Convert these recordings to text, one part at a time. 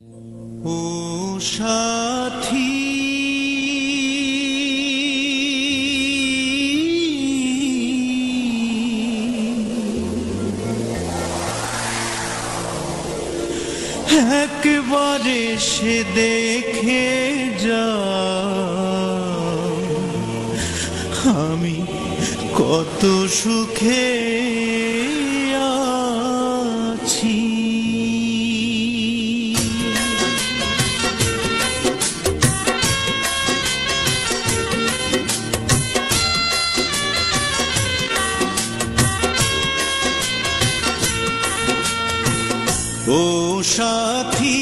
ও সাথী একবারে সে দেখে যাও আমি কত সুখে আছি। ও সাথী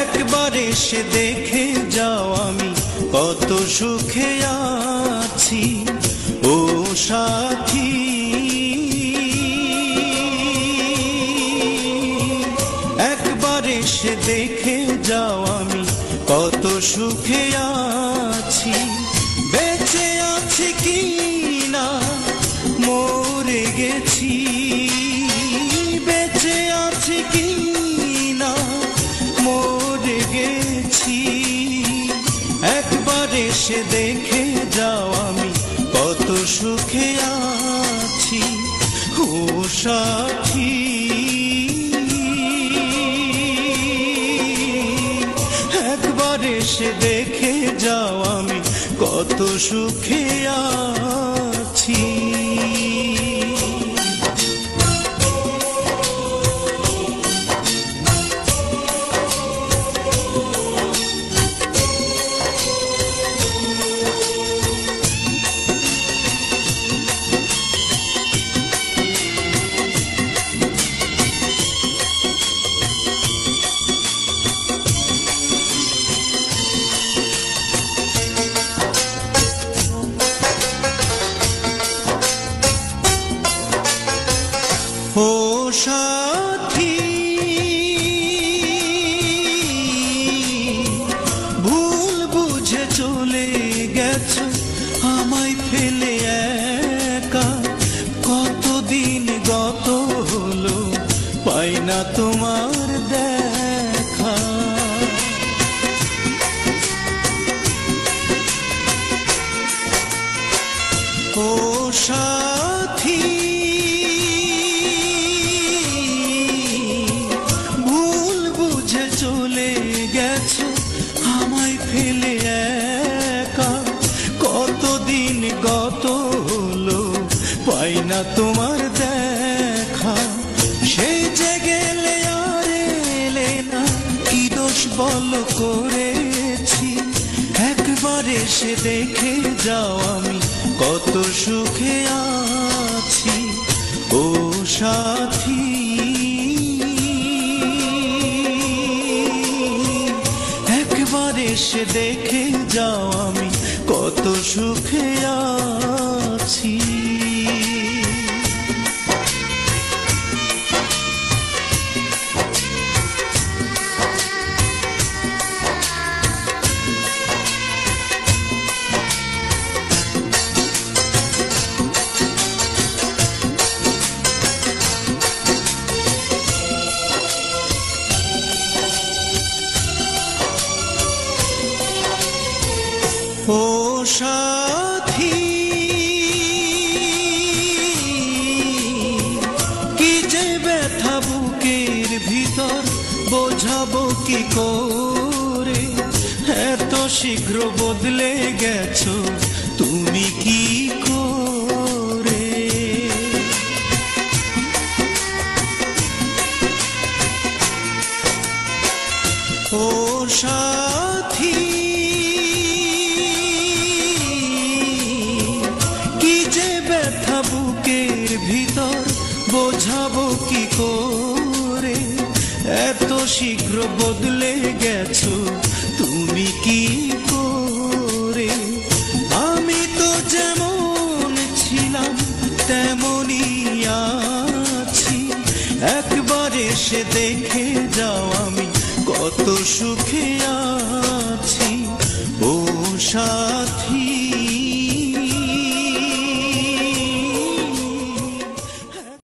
একবারে সে দেখে যাও আমি কত সুখে আছি। ও সাথী একবারে সে দেখে যাও আমি কত সুখে আছি। বেঁচে আছি কি না মরে গেছি, বেঁচে আছি কি না মরে গেছি। একবার এসে দেখে যাও আমি কত সুখে আছি। ও সাথী একবার এসে দেখে যাও আমি কত সুখে আছি। ও সাথী ভুল বুঝে চলে গেছো আমায় ফেলে একা। কতদিন গত হলো পাই না তোমার দেখা। ও সাথী চলে গেছো আমায় ফেলে একা। কতদিন গত হলো পাই না তোমার দেখা। সেই যে গেলে আর এলে না কি দোষ বল করেছি। একবার এসে দেখে যাও আমি কত সুখে আছি। ও সাথী এসে দেখে যাও আমি কত সুখে আছি। ও সাথী কি যে ব্যথা বুকের ভিতর বোঝাবো কি করে। এত শীঘ্র বদলে গেছো তুমি কি করে। ও সাথী বুকের ভিতর বোঝাবো কি করে। এত শীঘ্র বদলে গেছো তুমি কি করে। আমি তো যেমন ছিলাম তেমনই আছি। একবার এসে দেখে যাও আমি কত সুখে আছি। ও সাথী